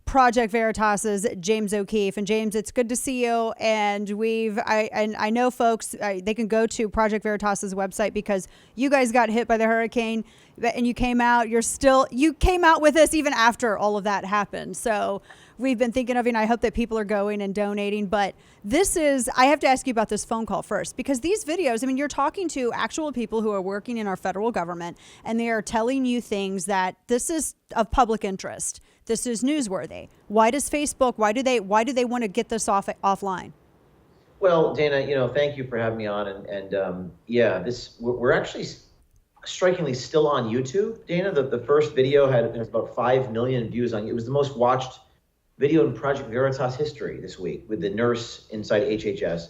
Project Veritas's James O'Keefe. And James, it's good to see you. And I know folks, they can go to Project Veritas's website because you guys got hit by the hurricane and you came out. You came out with us even after all of that happened. So we've been thinking of you, and I hope that people are going and donating. But I have to ask you about this phone call first, because these videos, I mean, you're talking to actual people who are working in our federal government, and they are telling you things that this is of public interest. This is newsworthy. Why does Facebook, why do they want to get this offline? Well, Dana, thank you for having me on. Yeah, we're actually strikingly still on YouTube. Dana, the first video has about 5 million views on it. It was the most watched video in Project Veritas history this week with the nurse inside HHS.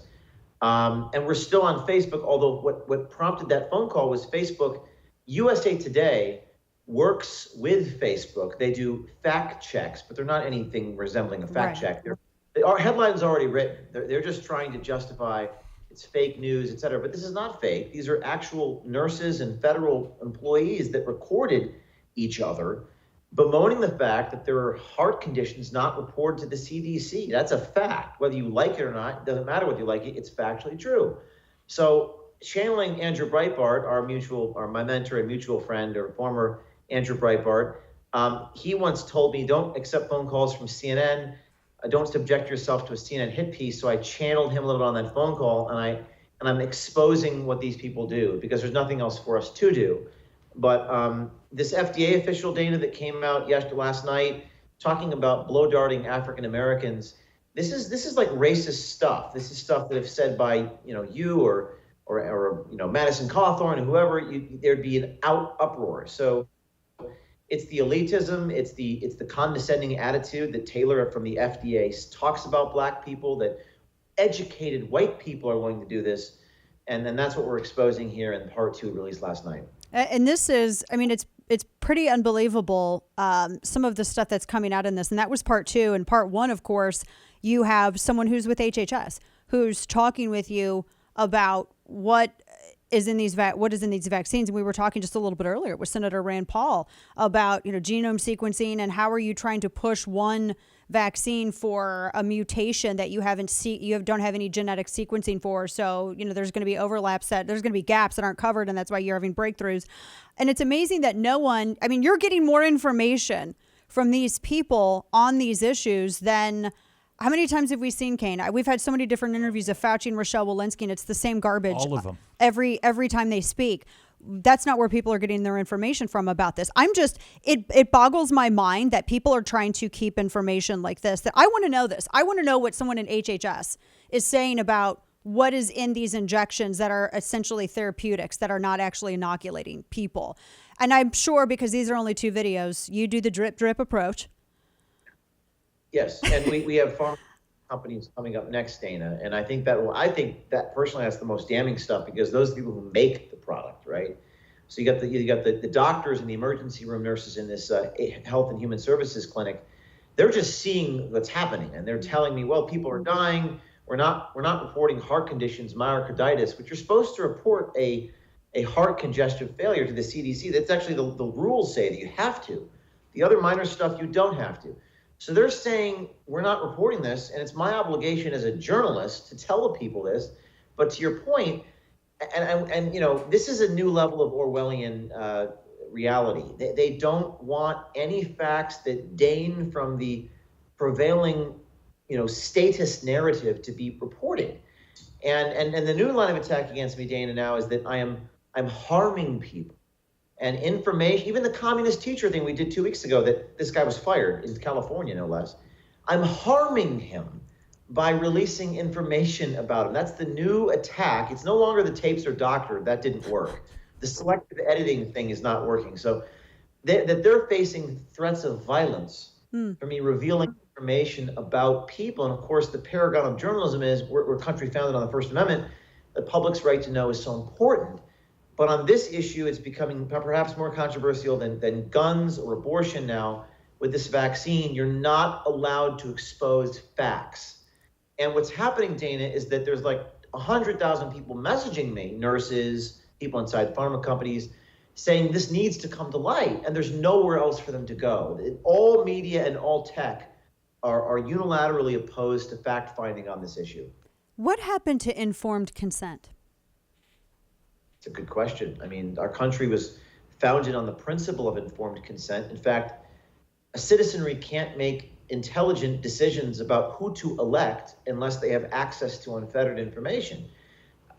And we're still on Facebook, although what prompted that phone call was Facebook. USA Today works with Facebook. They do fact checks, but they're not anything resembling a fact check. Our headline's already written. They're just trying to justify it's fake news, et cetera. But this is not fake. These are actual nurses and federal employees that recorded each other bemoaning the fact that there are heart conditions not reported to the CDC. That's a fact. Whether you like it or not, it doesn't matter whether you like it, it's factually true. So channeling Andrew Breitbart, my mentor and mutual friend, or former Andrew Breitbart, he once told me, don't accept phone calls from CNN. Don't subject yourself to a CNN hit piece. So I channeled him a little bit on that phone call, and I'm exposing what these people do because there's nothing else for us to do. But this FDA official, Dana, that came out last night talking about blow darting African Americans, this is like racist stuff. This is stuff that if said by you or Madison Cawthorn and whoever, there'd be an uproar. So it's the elitism, it's the condescending attitude that Taylor from the FDA talks about black people, that educated white people are willing to do this. And then that's what we're exposing here in part 2 released last night. And this is, I mean, it's pretty unbelievable, some of the stuff that's coming out in this. And that was part 2. And part 1, of course, you have someone who's with HHS who's talking with you about what is in these vaccines. And we were talking just a little bit earlier with Senator Rand Paul about, genome sequencing and how are you trying to push one vaccine for a mutation that you don't have any genetic sequencing for. So, there's going to be overlaps, there's going to be gaps that aren't covered, and that's why you're having breakthroughs. And it's amazing that you're getting more information from these people on these issues than how many times have we seen, Kane? We've had so many different interviews of Fauci and Rochelle Walensky, and it's the same garbage. All of them. Every time they speak. That's not where people are getting their information from about this. It boggles my mind that people are trying to keep information like this, that I want to know this. I want to know what someone in HHS is saying about what is in these injections that are essentially therapeutics that are not actually inoculating people. And I'm sure, because these are only 2 videos, you do the drip approach. Yes, and we have pharma companies coming up next, Dana, and I think that personally that's the most damning stuff, because those are the people who make the product, right? So you got the doctors and the emergency room nurses in this health and human services clinic. They're just seeing what's happening, and they're telling me, well, people are dying. We're not reporting heart conditions, myocarditis, but you're supposed to report a heart congestive failure to the CDC. That's actually the rules say that you have to. The other minor stuff you don't have to. So they're saying we're not reporting this, and it's my obligation as a journalist to tell the people this. But to your point, and this is a new level of Orwellian reality. They don't want any facts that deign from the prevailing, statist narrative to be reported. And the new line of attack against me, Dana, now is that I'm harming people. And information, even the communist teacher thing we did 2 weeks ago, that this guy was fired in California, no less. I'm harming him by releasing information about him. That's the new attack. It's no longer the tapes are doctored. That didn't work. The selective editing thing is not working. So they're facing threats of violence for me revealing information about people. And of course, the paragon of journalism is we're a country founded on the First Amendment. The public's right to know is so important. But on this issue, it's becoming perhaps more controversial than guns or abortion now. With this vaccine, you're not allowed to expose facts. And what's happening, Dana, is that there's like 100,000 people messaging me, nurses, people inside pharma companies, saying this needs to come to light, and there's nowhere else for them to go. All media and all tech are unilaterally opposed to fact finding on this issue? What happened to informed consent? It's a good question. I mean, our country was founded on the principle of informed consent. In fact, a citizenry can't make intelligent decisions about who to elect unless they have access to unfettered information.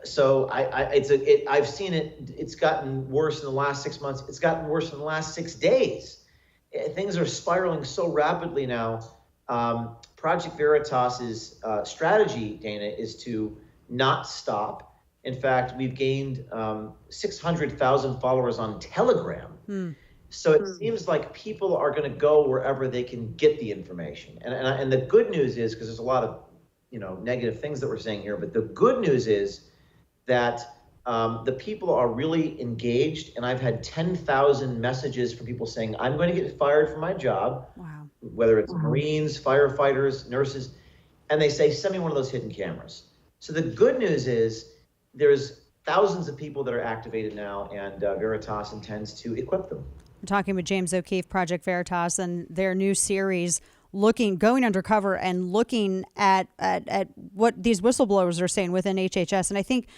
So I've seen it. It's gotten worse in the last 6 months. It's gotten worse in the last 6 days. Things are spiraling so rapidly now. Project Veritas's strategy, Dana, is to not stop. In fact, we've gained 600,000 followers on Telegram. So it seems like people are going to go wherever they can get the information. And the good news is, because there's a lot of negative things that we're saying here, but the good news is that the people are really engaged. And I've had 10,000 messages from people saying, I'm going to get fired from my job. Wow. Whether it's Marines, firefighters, nurses, and they say, send me one of those hidden cameras. So the good news is there's thousands of people that are activated now, and Veritas intends to equip them. I'm talking with James O'Keefe, Project Veritas, and their new series going undercover and looking at what these whistleblowers are saying within HHS. And I think,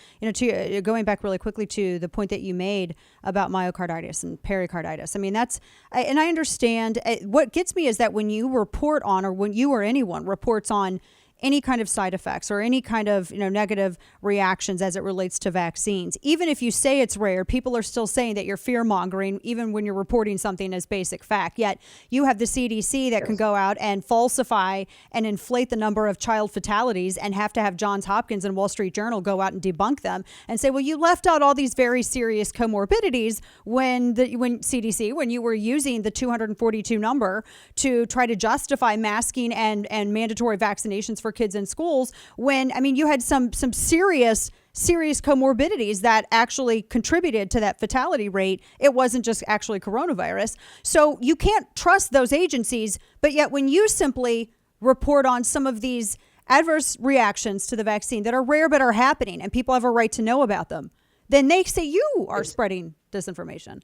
going back really quickly to the point that you made about myocarditis and pericarditis. I mean, and I understand. What gets me is that when you report on, or when you or anyone reports on any kind of side effects or any kind of negative reactions as it relates to vaccines, even if you say it's rare, people are still saying that you're fear mongering, even when you're reporting something as basic fact. Yet you have the CDC that can go out and falsify and inflate the number of child fatalities, and have to have Johns Hopkins and Wall Street Journal go out and debunk them and say, well, you left out all these very serious comorbidities when CDC, when you were using the 242 number to try to justify masking and mandatory vaccinations for kids in schools, when you had some serious comorbidities that actually contributed to that fatality rate. It wasn't just actually coronavirus. So you can't trust those agencies, but yet when you simply report on some of these adverse reactions to the vaccine that are rare but are happening and people have a right to know about them, then they say you are spreading disinformation.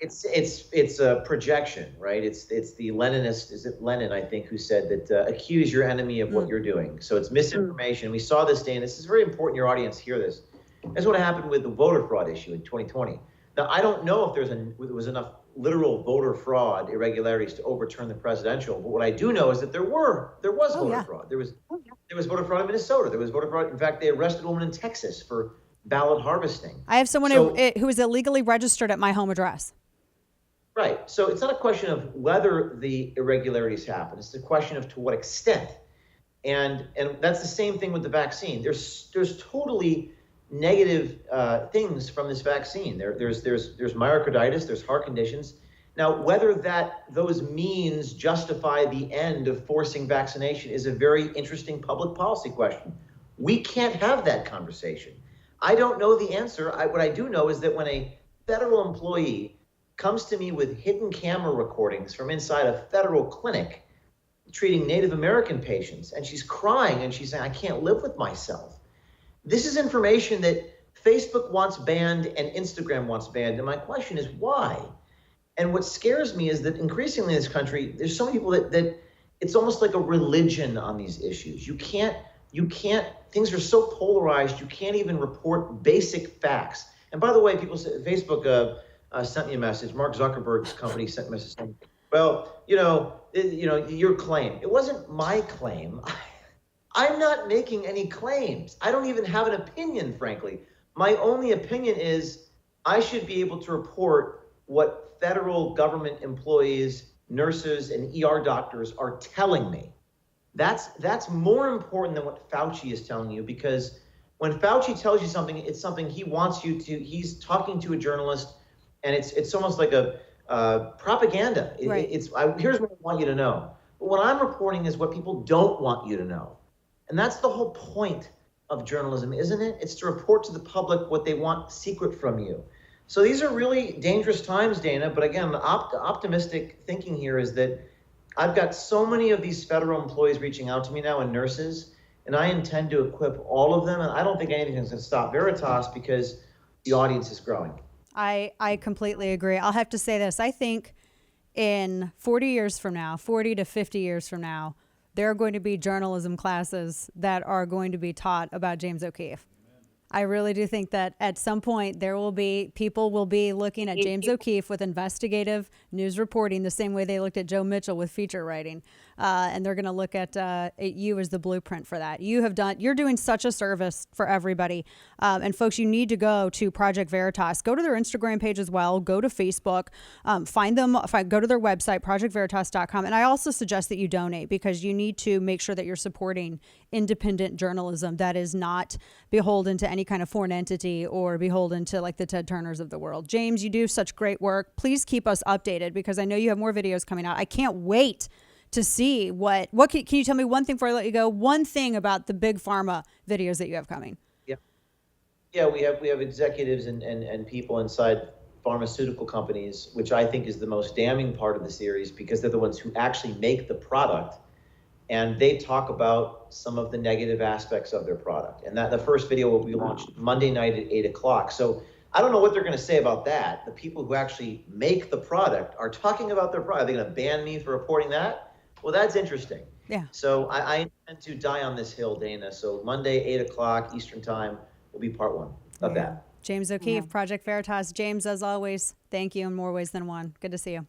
It's a projection, right? It's the Leninist, is it Lenin, I think, who said that accuse your enemy of what you're doing. So it's misinformation. We saw this, Dan. This is very important your audience hear this. That's what happened with the voter fraud issue in 2020. Now, I don't know if there was enough literal voter fraud irregularities to overturn the presidential, but what I do know is that there was voter fraud. There was voter fraud in Minnesota. There was voter fraud. In fact, they arrested a woman in Texas for ballot harvesting. I have someone who is illegally registered at my home address. Right. So it's not a question of whether the irregularities happen. It's a question of to what extent. And that's the same thing with the vaccine. There's totally negative things from this vaccine. There's myocarditis, there's heart conditions. Now, whether those means justify the end of forcing vaccination is a very interesting public policy question. We can't have that conversation. I don't know the answer. What I do know is that when a federal employee comes to me with hidden camera recordings from inside a federal clinic treating Native American patients, and she's crying and she's saying, I can't live with myself. This is information that Facebook wants banned and Instagram wants banned. And my question is why? And what scares me is that increasingly in this country, there's so many people that it's almost like a religion on these issues. You can't, things are so polarized, you can't even report basic facts. And by the way, people say, Facebook sent me a message. Mark Zuckerberg's company sent a message saying, well, your claim. It wasn't my claim. I'm not making any claims. I don't even have an opinion, frankly. My only opinion is I should be able to report what federal government employees, nurses, and ER doctors are telling me. That's more important than what Fauci is telling you, because when Fauci tells you something, it's something he wants you to, he's talking to a journalist, and it's almost like a propaganda. Right. Here's what I want you to know. But what I'm reporting is what people don't want you to know. And that's the whole point of journalism, isn't it? It's to report to the public what they want secret from you. So these are really dangerous times, Dana. But again, the optimistic thinking here is that I've got so many of these federal employees reaching out to me now, and nurses, and I intend to equip all of them. And I don't think anything's going to stop Veritas because the audience is growing. I completely agree. I'll have to say this. I think in 40 years from now, 40 to 50 years from now, there are going to be journalism classes that are going to be taught about James O'Keefe. I really do think that at some point people will be looking at James O'Keefe with investigative news reporting the same way they looked at Joe Mitchell with feature writing. And they're going to look at you as the blueprint for that. You're doing such a service for everybody. And folks, you need to go to Project Veritas. Go to their Instagram page as well. Go to Facebook. Go to their website, projectveritas.com. And I also suggest that you donate, because you need to make sure that you're supporting independent journalism that is not beholden to any kind of foreign entity or beholden to like the Ted Turners of the world. James, you do such great work. Please keep us updated, because I know you have more videos coming out. I can't wait to see what can you tell me one thing before I let you go? One thing about the big pharma videos that you have coming. Yeah, we have executives and people inside pharmaceutical companies, which I think is the most damning part of the series, because they're the ones who actually make the product. And they talk about some of the negative aspects of their product. And that the first video will be launched Monday night at 8:00. So I don't know what they're going to say about that. The people who actually make the product are talking about their product. Are they going to ban me for reporting that? Well, that's interesting. Yeah. So I intend to die on this hill, Dana. So Monday, 8:00 Eastern time will be part one of that. James O'Keefe, Project Veritas. James, as always, thank you in more ways than one. Good to see you.